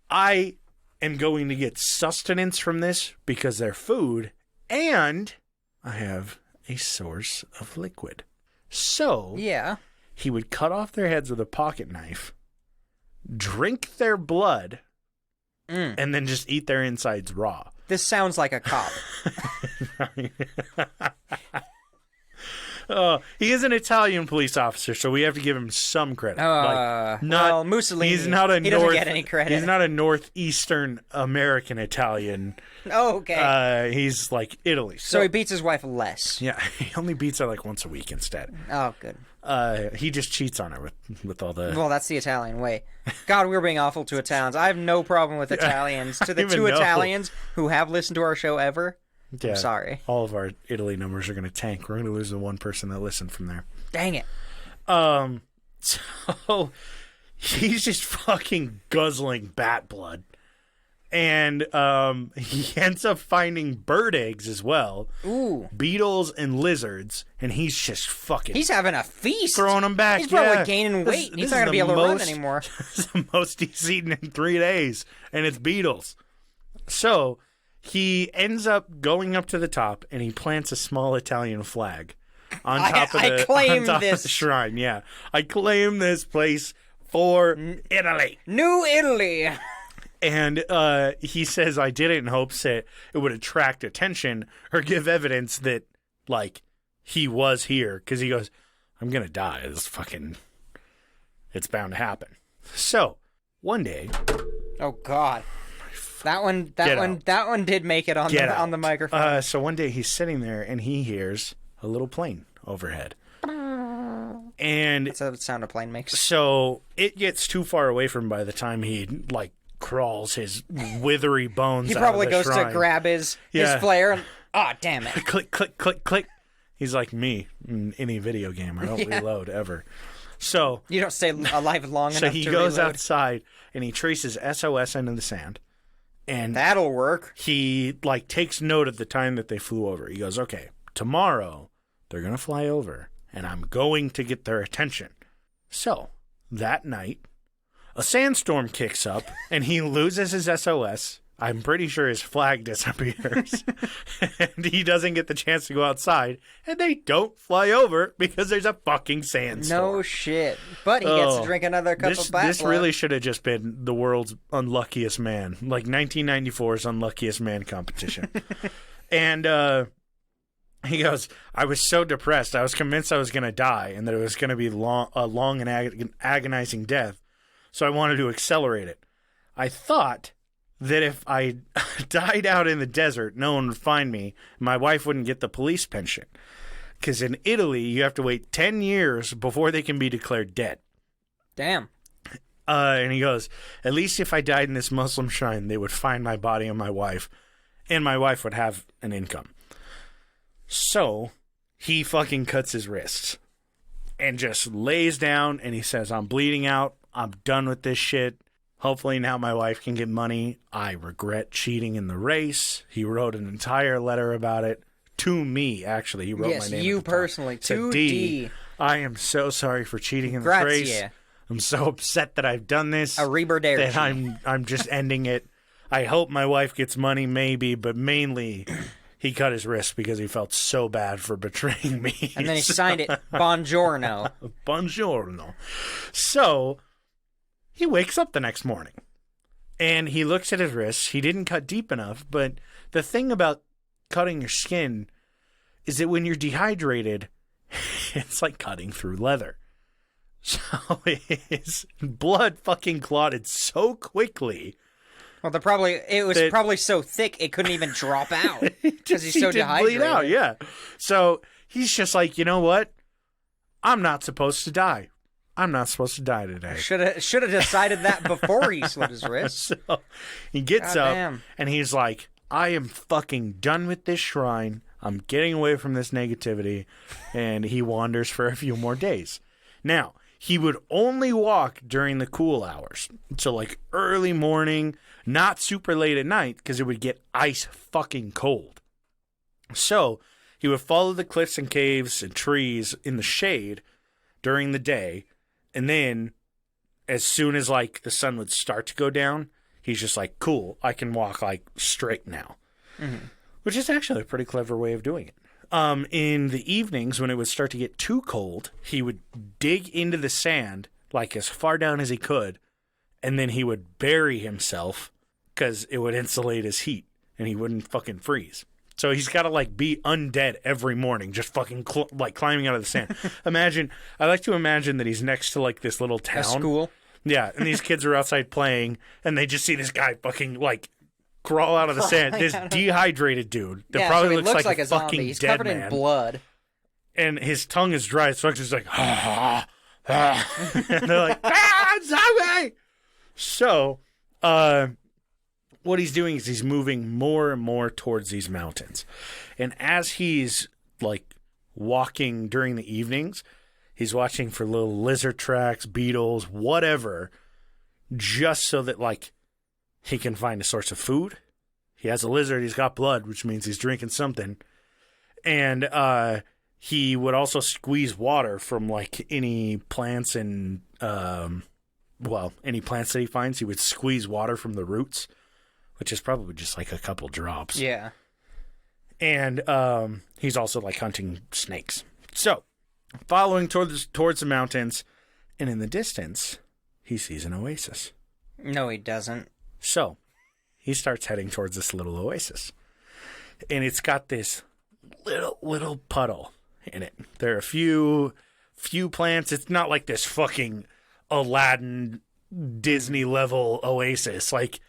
I am going to get sustenance from this because they're food, and I have a source of liquid. So Yeah. he would cut off their heads with a pocket knife, drink their blood, and then just eat their insides raw. This sounds like a cop. He is an Italian police officer, so we have to give him some credit. Well, Mussolini. He's not a he north, doesn't get any credit. He's not a northeastern American Italian. Oh, okay. He's like Italy. So he beats his wife less. yeah, he only beats her like once a week instead. Oh, good. He just cheats on her with all the. Well, that's the Italian way. God, we're being awful to Italians. I have no problem with Italians. To the don't even two know. Italians who have listened to our show ever, Yeah, I'm sorry. All of our Italy numbers are going to tank. We're going to lose the one person that listened from there. Dang it. So he's just fucking guzzling bat blood. And he ends up finding bird eggs as well. Ooh. Beetles and lizards. And he's just fucking He's having a feast. throwing them back. He's probably Yeah. gaining weight. This He's is not going to be the able to run most- anymore. This is the most he's eaten in 3 days. And it's beetles. So he ends up going up to the top and he plants a small Italian flag on top of I claim on top of this. the shrine. Yeah. I claim this place for Italy. New Italy. And he says, I did it in hopes that it would attract attention or give evidence that, like, he was here. Because he goes, I'm going to die. It's bound to happen. So, one day. Oh, God. That one did make it on the microphone. So one day he's sitting there and he hears a little plane overhead. And That's what the sound a plane makes. so it gets too far away from him by the time he, like, crawls his withery bones He out probably of the goes shrine. to grab his Yeah. flare and damn it. Click, click, click, click. He's like me in any video game. I don't reload ever. So You don't stay alive long enough he to goes reload. outside and he traces SOS into the sand. And That'll work. he, like, takes note of the time that they flew over. He goes, okay, tomorrow they're going to fly over and I'm going to get their attention. So that night, a sandstorm kicks up and he loses his SOS I'm pretty sure his flag disappears. And he doesn't get the chance to go outside. And they don't fly over because there's a fucking sandstorm. No shit. But he gets to drink another cup of bat This blood. really should have just been the world's unluckiest man. Like 1994's unluckiest man competition. And he goes, I was so depressed. I was convinced I was going to die and that it was going to be a long and agonizing death. So I wanted to accelerate it. I thought that if I died out in the desert, no one would find me. My wife wouldn't get the police pension. Because in Italy, you have to wait 10 years before they can be declared dead. Damn. And he goes, at least if I died in this Muslim shrine, they would find my body and my wife would have an income. So he fucking cuts his wrists and just lays down and he says, I'm bleeding out. I'm done with this shit. Hopefully now my wife can get money. I regret cheating in the race. He wrote an entire letter about it to me, actually. He wrote my name. Yes, you personally. To D. I am so sorry for cheating in the race. I'm so upset that I've done this. That I'm just ending it. I hope my wife gets money, maybe, but mainly he cut his wrist because he felt so bad for betraying me. And then he signed it, Buongiorno. Buongiorno. So he wakes up the next morning and he looks at his wrists. He didn't cut deep enough, but the thing about cutting your skin is that when you're dehydrated, it's like cutting through leather. So his blood fucking clotted so quickly. Well, it was probably so thick it couldn't even drop out because he's so dehydrated. Bleed out, yeah. So he's just like, you know what? I'm not supposed to die. I'm not supposed to die today. Should have decided that before he slit his wrist. So he gets up and he's like, I am fucking done with this shrine. I'm getting away from this negativity. And he wanders for a few more days. Now, he would only walk during the cool hours. So like early morning, not super late at night because it would get ice fucking cold. So he would follow the cliffs and caves and trees in the shade during the day. And then as soon as like the sun would start to go down, he's just like, cool, I can walk like straight now. Mm-hmm. Which is actually a pretty clever way of doing it. In the evenings when it would start to get too cold, he would dig into the sand like as far down as he could. And then he would bury himself because it would insulate his heat and he wouldn't fucking freeze. So he's got to like be undead every morning, just fucking like climbing out of the sand. I like to imagine that he's next to like this little town. A school? Yeah, and these kids are outside playing and they just see this guy fucking like crawl out of the sand. This dehydrated dude that probably looks like a fucking He's dead covered man. in blood. And his tongue is dry, so it's just like, and they're like, zombie! So, what he's doing is he's moving more and more towards these mountains. And as he's like walking during the evenings, he's watching for little lizard tracks, beetles, whatever, just so that like he can find a source of food. He has a lizard, he's got blood, which means he's drinking something. And he would also squeeze water from like any plants and any plants that he finds. He would squeeze water from the roots, which is probably just like a couple drops. Yeah. And he's also like hunting snakes. So, following towards the mountains, and in the distance, he sees an oasis. No, he doesn't. So, he starts heading towards this little oasis. And it's got this little puddle in it. There are a few plants. It's not like this fucking Aladdin Disney level oasis. Like,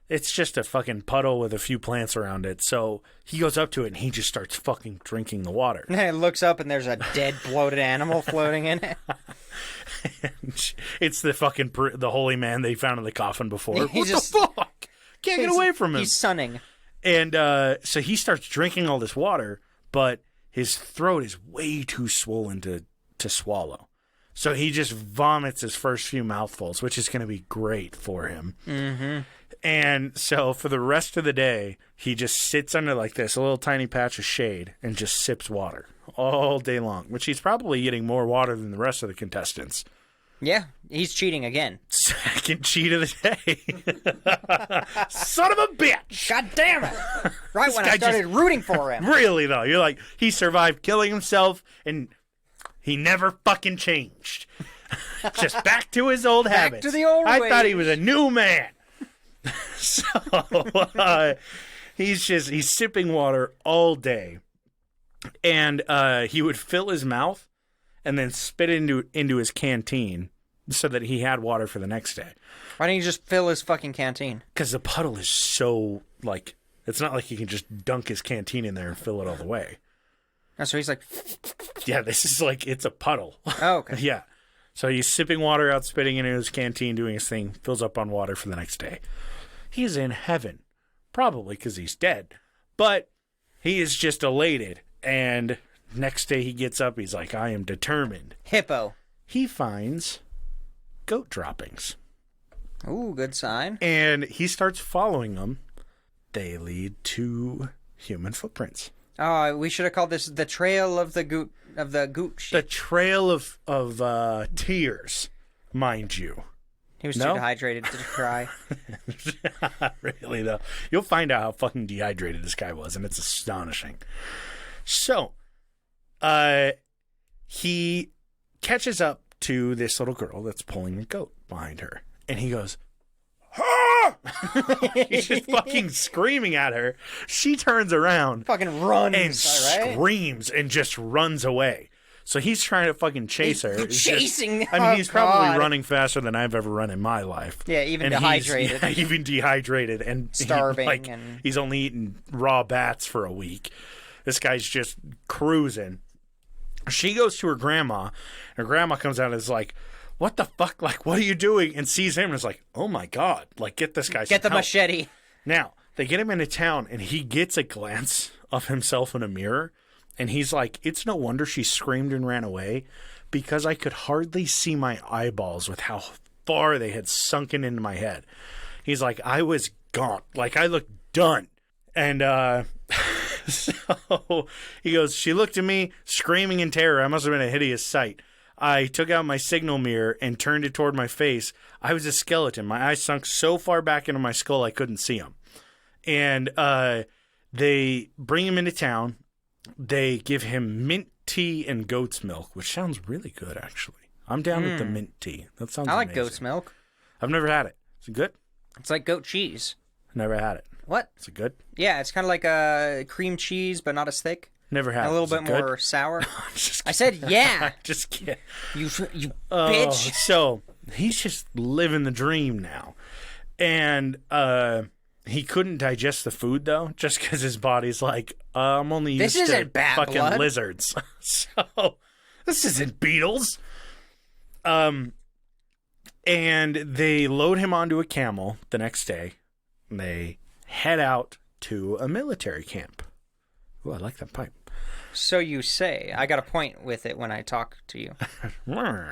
it's just a fucking puddle with a few plants around it. So he goes up to it and he just starts fucking drinking the water. And he looks up and there's a dead, bloated animal floating in it. It's the fucking the holy man they found in the coffin before. He's What the fuck? Can't get away from him. He's sunning. And so he starts drinking all this water, but his throat is way too swollen to swallow. So he just vomits his first few mouthfuls, which is going to be great for him. Mm-hmm. And so for the rest of the day, he just sits under like this little tiny patch of shade and just sips water all day long, which he's probably getting more water than the rest of the contestants. Yeah, he's cheating again. Second cheat of the day. Son of a bitch! God damn it! Right when I guy started rooting for him. Really, though. You're like, he survived killing himself, and he never fucking changed. Just back to his old habits. to the old I thought he ways. was a new man. So, he's sipping water all day. And he would fill his mouth and then spit into his canteen so that he had water for the next day. Why don't you just fill his fucking canteen? Because the puddle is so, like, it's not like he can just dunk his canteen in there and fill it all the way. Oh, so he's like, Yeah, this is like, it's a puddle. oh, okay. Yeah. So he's sipping water out, spitting into his canteen, doing his thing, fills up on water for the next day. He's in heaven. Probably because he's dead. But he is just elated. And next day he gets up, he's like, I am determined. Hippo. He finds goat droppings. Ooh, good sign. And he starts following them. They lead to human footprints. Oh, we should have called this the trail of the goot The trail of tears, mind you. He was No? too dehydrated to cry. Really, though. You'll find out how fucking dehydrated this guy was, and it's astonishing. So, he catches up to this little girl that's pulling a goat behind her, and he goes, ah! He's just fucking screaming at her. She turns around Fucking runs, and all right? screams and just runs away. So he's trying to fucking chase her. It's just- Chasing. I mean, oh, he's probably God. running faster than I've ever run in my life. Yeah, even And dehydrated. even dehydrated and Starving and- he's only eaten raw bats for a week. This guy's just cruising. She goes to her grandma. Her grandma comes out and is like, "What the fuck? Like, what are you doing?" And sees him and is like, "Oh my God! Like, get this guy. Get the some help." machete. Now they get him into town, and he gets a glance of himself in a mirror, and he's like, "It's no wonder she screamed and ran away, because I could hardly see my eyeballs with how far they had sunken into my head." He's like, "I was gaunt. Like, I looked done." And so he goes, "She looked at me, screaming in terror. I must have been a hideous sight. I took out my signal mirror and turned it toward my face. I was a skeleton. My eyes sunk so far back into my skull I couldn't see them." And they bring him into town. They give him mint tea and goat's milk, which sounds really good, actually. I'm down with the mint tea. That sounds I like amazing. goat's milk. I've never had it. Is it good? It's like goat cheese. Never had it. What? Is it good? Yeah, it's kind of like a cream cheese, but not as thick. Never had A it. little Is it bit good? more sour. Just I said, yeah. Just kidding. You Oh, bitch. so he's just living the dream now. And he couldn't digest the food, though, just because his body's like, I'm only used This to isn't bat fucking blood. lizards. So this isn't beetles. And they load him onto a camel the next day. And they head out to a military camp. Ooh, I like that pipe. So you say. I got a point with it when I talk to you.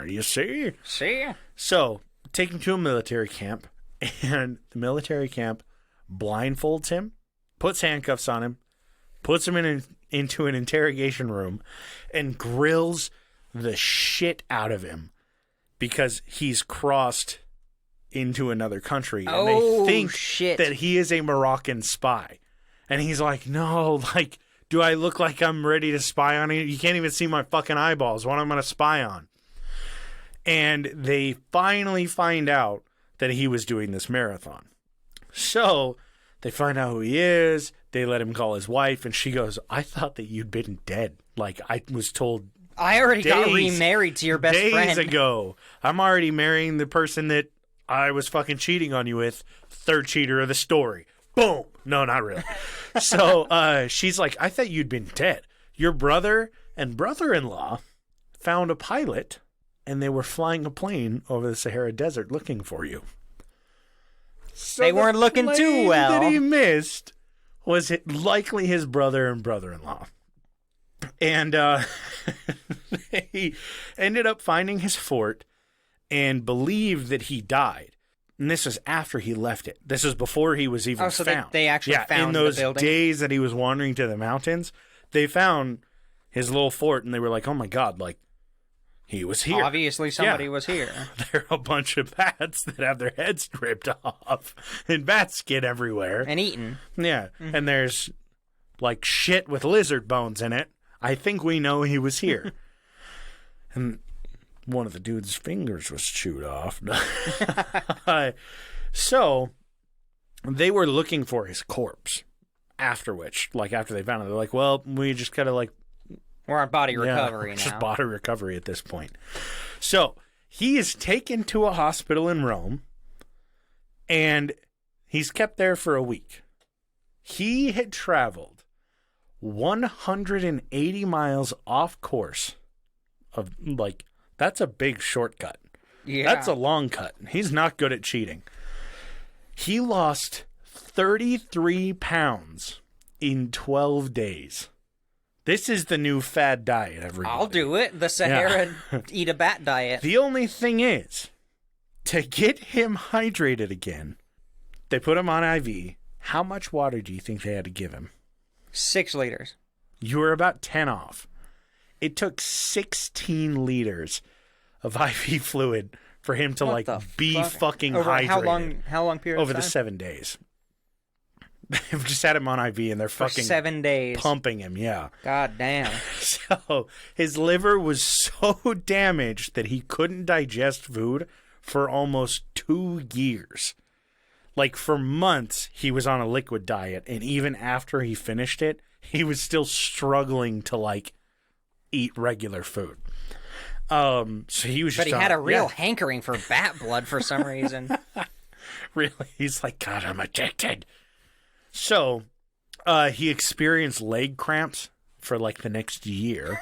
You see? See? So, take him to a military camp, and the military camp blindfolds him, puts handcuffs on him, puts him into an interrogation room, and grills the shit out of him because he's crossed into another country. And Oh, they think shit. that he is a Moroccan spy. And he's like, no, like, do I look like I'm ready to spy on you? You can't even see my fucking eyeballs. What am I going to spy on? And they finally find out that he was doing this marathon. So they find out who he is. They let him call his wife. And she goes, I thought that you'd been dead. Like, I was told I already got days- remarried to your best days friend. ago. I'm already marrying the person that I was fucking cheating on you with. Third cheater of the story. Boom. No, not really. So she's like, I thought you'd been dead. Your brother and brother-in-law found a pilot, and they were flying a plane over the Sahara Desert looking for you. So They the weren't looking too plane well. that he missed was likely his brother and brother-in-law. And they ended up finding his fort and believed that he died. And this was after he left it. This was before he was even so found. they actually found in the those building? days that he was wandering to the mountains, they found his little fort, and they were like, "Oh my God! Like, he was here. Obviously, somebody Yeah. was here. There are a bunch of bats that have their heads ripped off and bat skin everywhere. And eaten. Yeah, and there's like shit with lizard bones in it. I think we know he was here. And one of the dude's fingers was chewed off. So they were looking for his corpse. After which, like after they found it, they're like, well, we just gotta like We're on body recovery just now. body recovery at this point. So he is taken to a hospital in Rome, and he's kept there for a week. He had traveled 180 miles off course of like that's a big shortcut. Yeah. That's a long cut. He's not good at cheating. He lost 33 pounds in 12 days. This is the new fad diet, everybody. I'll do it. The Sahara eat a bat diet. The only thing is, to get him hydrated again, they put him on IV. How much water do you think they had to give him? 6 liters. You were about 10 off. It took 16 liters of IV fluid for him to What the be fuck? fucking Over hydrated. how long period Over of the time? 7 days. They've just had him on IV and they're For fucking 7 days. pumping him, yeah. God damn. So his liver was so damaged that he couldn't digest food for almost 2 years. Like for months, he was on a liquid diet, and even after he finished it, he was still struggling to like eat regular food. So he was just But he had a real yeah, hankering for bat blood for some reason. really. He's like, God, I'm addicted. So he experienced leg cramps for like the next year.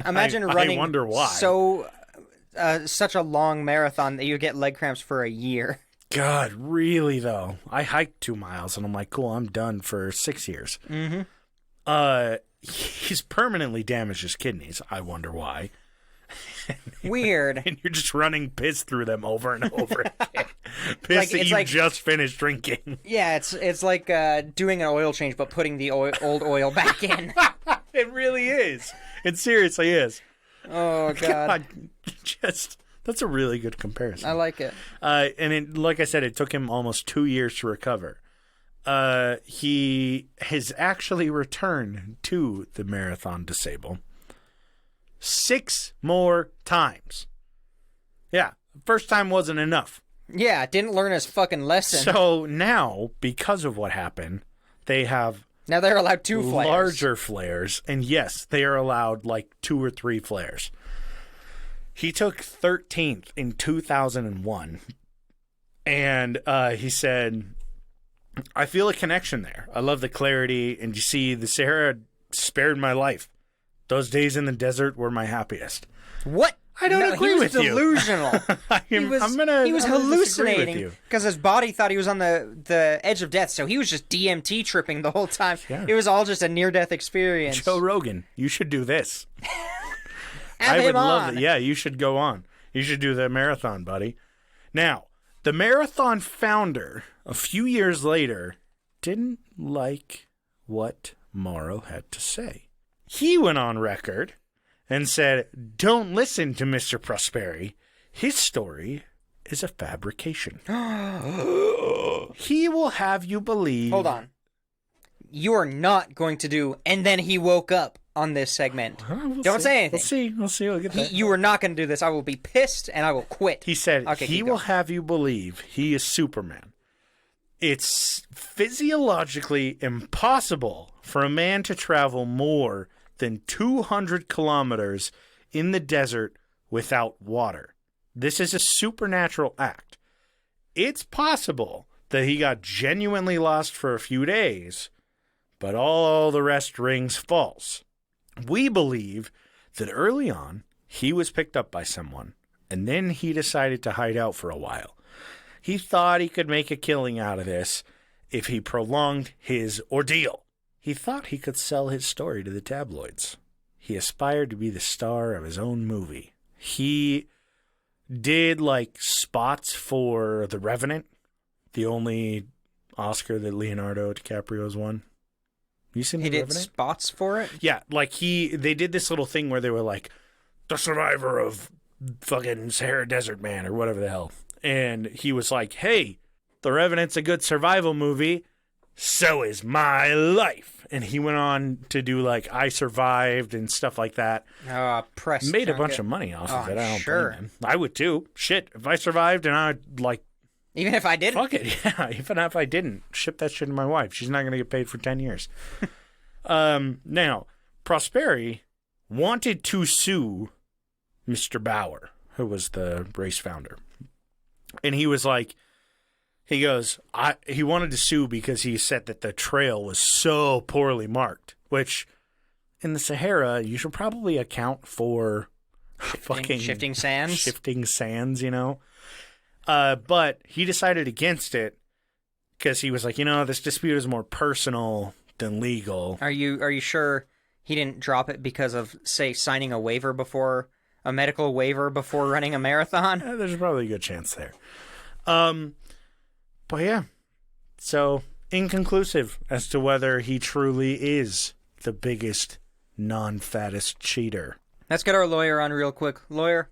Imagine I running wonder why. so such a long marathon that you get leg cramps for a year. God, really though. I hiked 2 miles and I'm like, cool, I'm done for 6 years. Mm-hmm. He's permanently damaged his kidneys. I wonder why. Weird. And you're just running piss through them over and over again. Piss Like, that it's you like- just finished drinking. Yeah, it's like doing an oil change, but putting the old oil back in. It really is. It seriously is. Oh God, Just that's a really good comparison. I like it. And it, like I said, it took him almost 2 years to recover. He has actually returned to the Marathon Disable 6 more times. Yeah, first time wasn't enough. Yeah, didn't learn his fucking lesson. So now, because of what happened, they have Now they're allowed 2 flares. larger flares, and yes, they are allowed like 2 or 3 flares. He took 13th in 2001, and he said, I feel a connection there. I love the clarity, and you see, the Sahara spared my life. Those days in the desert were my happiest. What? I don't agree he with was you. delusional. He was I'm gonna disagree with hallucinating you. because his body thought he was on the edge of death, so he was just DMT tripping the whole time. Yeah. It was all just a near-death experience. Joe Rogan, you should do this. Have I him would love on. that. Yeah, you should go on. You should do the marathon, buddy. Now, the marathon founder, a few years later, didn't like what Morrow had to say. He went on record and said, don't listen to Mr. Prosperi. His story is a fabrication. He will have you believe... Hold on. You are not going to do, and then he woke up on this segment. We'll Don't see. say anything. We'll see. We'll get that. You are not going to do this. I will be pissed, and I will quit. He said Okay, he keep will going. have you believe he is Superman. It's physiologically impossible for a man to travel more than 200 kilometers in the desert without water. This is a supernatural act. It's possible that he got genuinely lost for a few days, but all the rest rings false. We believe that early on, he was picked up by someone, and then he decided to hide out for a while. He thought he could make a killing out of this if he prolonged his ordeal. He thought he could sell his story to the tabloids. He aspired to be the star of his own movie. He did, like, spots for The Revenant, the only Oscar that Leonardo DiCaprio's won. You seen He The did Revenant? spots for it? Yeah, like they did this little thing where they were like, the survivor of fucking Sahara Desert Man or whatever the hell. And he was like, hey, The Revenant's a good survival movie. So is my life. And he went on to do like I Survived and stuff like that. Press Made a junket. bunch of money off of it. I don't sure. blame him. I would too. Shit, if I survived and I like, Even if I didn't. fuck it, yeah. Even if I didn't, ship that shit to my wife. She's not going to get paid for 10 years. Now, Prosperi wanted to sue Mr. Bauer, who was the race founder. And he was like, he goes, he wanted to sue because he said that the trail was so poorly marked, which in the Sahara, you should probably account for Shifting sands. Shifting sands, you know? But he decided against it because he was like, this dispute is more personal than legal. Are you sure he didn't drop it because of, say, signing a medical waiver before running a marathon? There's probably a good chance there. But yeah, so inconclusive as to whether he truly is the biggest non-fattest cheater. Let's get our lawyer on real quick. Lawyer,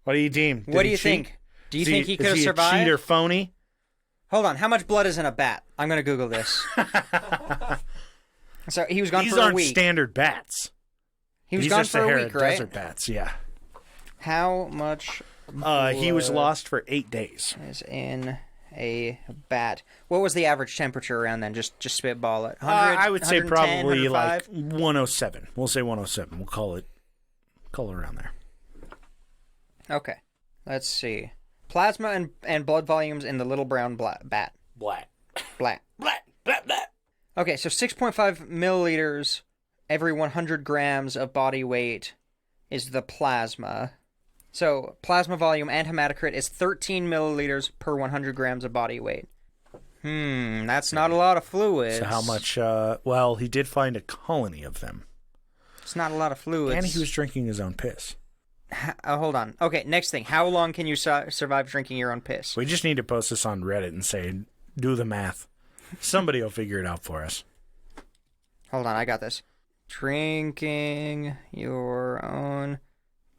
What do you deem? what do you think? Do you think he could have survived? Is he a cheater phony? Hold on. How much blood is in a bat? I'm going to Google this. So he was gone These for a aren't week. standard bats. He was These gone are for Sahara a week, right? Desert bats, yeah. How much He was lost for 8 days. is in a bat? What was the average temperature around then? Just spitball it. 100, I would say 110, probably 105? like 107. We'll say 107. We'll call it around there. Okay. Let's see. Plasma and blood volumes in the little brown bat. Black. Black. Black. Black. Black. Okay, so 6.5 milliliters every 100 grams of body weight is the plasma. So plasma volume and hematocrit is 13 milliliters per 100 grams of body weight. That's not a lot of fluids. So how much? Well, he did find a colony of them. It's not a lot of fluids. And he was drinking his own piss. Hold on. Okay, next thing. How long can you survive drinking your own piss? We just need to post this on Reddit and say, do the math. Somebody will figure it out for us. Hold on, I got this. Drinking your own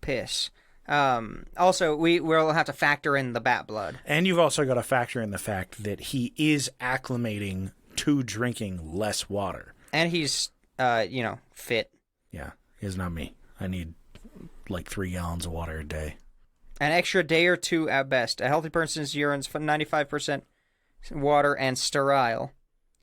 piss. Also, we'll have to factor in the bat blood. And you've also got to factor in the fact that he is acclimating to drinking less water. And he's, fit. Yeah, he's not me. I need like 3 gallons of water a day. An extra day or two at best. A healthy person's urine's 95% water and sterile.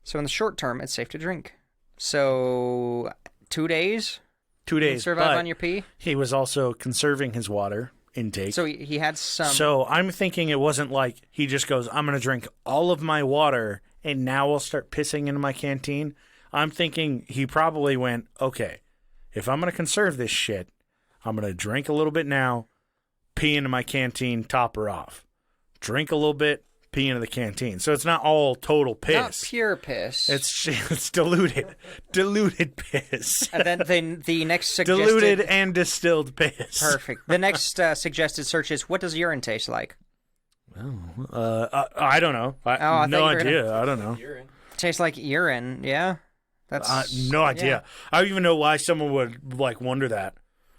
So in the short term, it's safe to drink. So 2 days? 2 days. Survive on your pee? He was also conserving his water intake. So he had some... So I'm thinking it wasn't like he just goes, I'm going to drink all of my water and now I'll start pissing into my canteen. I'm thinking he probably went, okay, if I'm going to conserve this shit, I'm going to drink a little bit now, pee into my canteen, top her off. Drink a little bit, pee into the canteen. So it's not all total piss. Not pure piss. It's diluted. Diluted piss. And then the next suggested... Diluted and distilled piss. Perfect. The next suggested search is, what does urine taste like? Well, I don't know. I no thought you were idea. I don't know. Urine. Tastes like urine, yeah? That's No idea. yeah. I don't even know why someone would wonder that.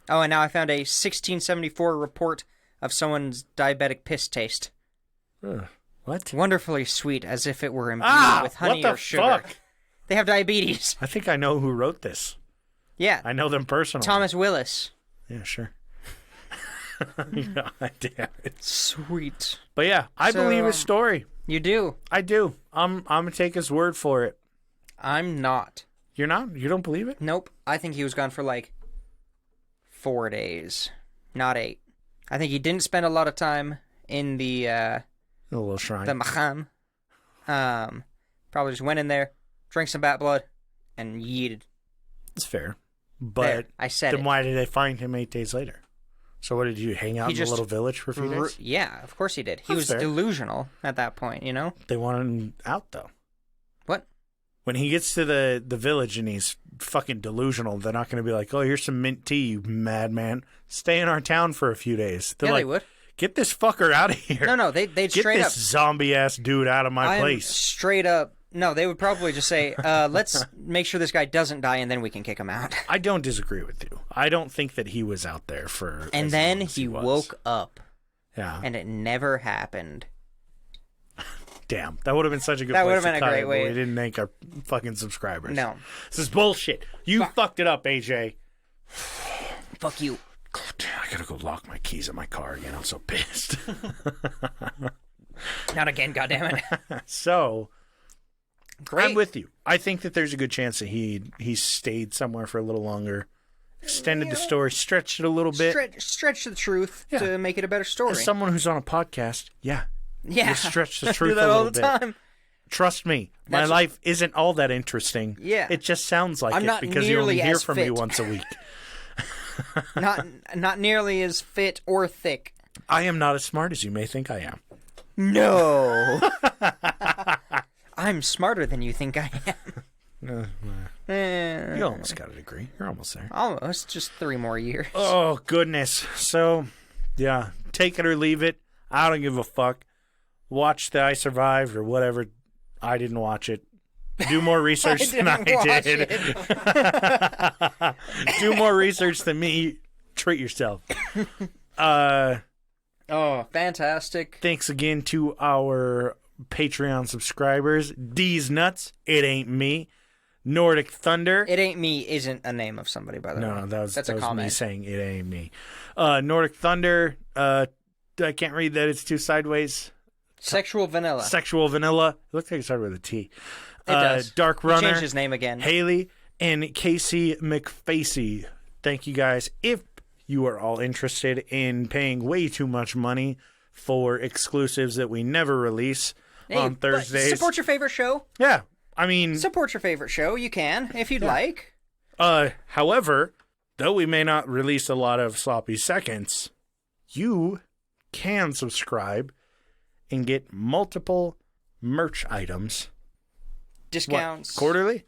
Oh, and now I found a 1674 report of someone's diabetic piss taste. What? Wonderfully sweet, as if it were imbued with honey what the or sugar. fuck? They have diabetes. I think I know who wrote this. Yeah. I know them personally. Thomas Willis. Yeah, sure. God damn it. Sweet. But yeah, I believe his story. You do. I do. I'm gonna take his word for it. I'm not. You're not? You don't believe it? Nope. I think he was gone for like 4 days, not 8. I think he didn't spend a lot of time in the A little shrine. the Maham. Probably just went in there, drank some bat blood, and yeeted. It's fair. But There, I said then it. why did they find him 8 days later? So what did you hang out He in just the little village for a few days? Yeah, of course he did. He That's was fair. delusional at that point, you know? They wanted him out though. What? When he gets to the village and he's fucking delusional, they're not going to be like, "Oh, here's some mint tea, you madman. Stay in our town for a few days." They're Yeah, like, they would. "Get this fucker out of here." No, they'd Get straight this up. zombie ass dude out of my I'm place. straight up No, they would probably just say, let's make sure this guy doesn't die, and then we can kick him out. I don't disagree with you. I don't think that he was out there for. And as then long as he was. woke up, Yeah. and it never happened. Damn, that would have been such a good. That place would have to been a cut great it, but way. We didn't thank our fucking subscribers. No. This is bullshit. You fucked it up, AJ. Fuck you. God, I gotta go lock my keys in my car again. I'm so pissed. Not again, goddammit. So, Great. I'm with you. I think that there's a good chance that he stayed somewhere for a little longer, extended the story, stretched it a little bit. Stretch the truth Yeah. to make it a better story. As someone who's on a podcast, yeah, Yeah. you stretch the I truth do that a all little the bit. time. Trust me, my That's- life isn't all that interesting. Yeah. It just sounds like I'm it not because you only nearly hear as from me fit. once a week. Not nearly as fit or thick. I am not as smart as you may think I am. No. I'm smarter than you think I am. You almost got a degree. You're almost there. Almost. Just 3 more years. Oh, goodness. So, yeah, take it or leave it. I don't give a fuck. Watch the I Survived or whatever. I didn't watch it. Do more research than I didn't watch did. Do more research than me. Treat yourself. Oh, fantastic. Thanks again to our Patreon subscribers. D's Nuts. It ain't me. Nordic Thunder. It ain't me isn't a name of somebody, by the way. No, that's a me comment. saying it ain't me. Nordic Thunder. I can't read that. It's too sideways. Sexual Vanilla. Sexual Vanilla. It looks like it started with a T. It does. Dark He Runner. changed his name again. Haley and Casey McFacey. Thank you guys. If you are all interested in paying way too much money for exclusives that we never release Hey, on but Thursdays. Support your favorite show. Yeah. I mean, Support your favorite show. You can, if you'd like. however, though we may not release a lot of sloppy seconds, you can subscribe and get multiple merch items. Discounts. What, quarterly?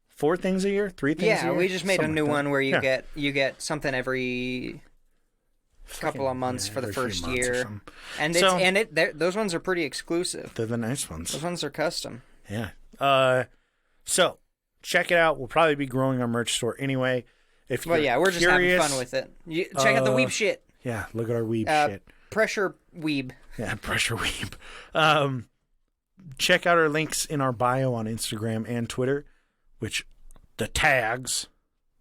4 things a year? 3 things a Yeah, year? we just made a Something new like that. one where Yeah. you get something every couple of months for the every few first months or year, something. and So- those ones are pretty exclusive. They're the nice ones. Those ones are custom. Yeah. So check it out. We'll probably be growing our merch store anyway. If Well, you're yeah, we're just curious, having fun with it. Check out the weeb shit. Yeah, look at our weeb shit. Pressure weeb. Yeah, pressure weeb. Check out our links in our bio on Instagram and Twitter, which the tags,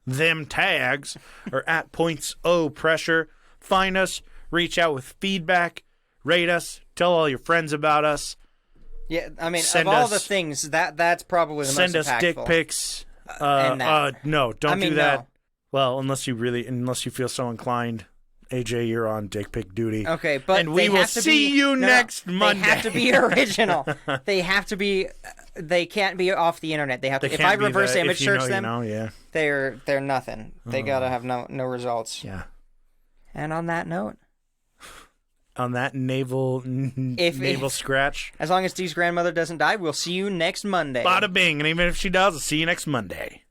them tags, are at points O pressure. Find us, reach out with feedback, rate us, tell all your friends about us. Yeah, I mean, Send of all us- the things, that's probably the Send most us impactful. dick pics. and that. No, don't I mean, do that. no. Well, unless you feel so inclined. AJ, you're on dick pic duty. Okay, but and we they will have to see be, you no, next Monday. They have to be original. They have to be. They can't be off the internet. They have to. They If can't I be reverse the, image if you search know, them, you know, yeah. they're nothing. They gotta have no results. Yeah. And on that note, On that naval scratch. as long as Dee's grandmother doesn't die, we'll see you next Monday. Bada bing. And even if she does, I'll see you next Monday.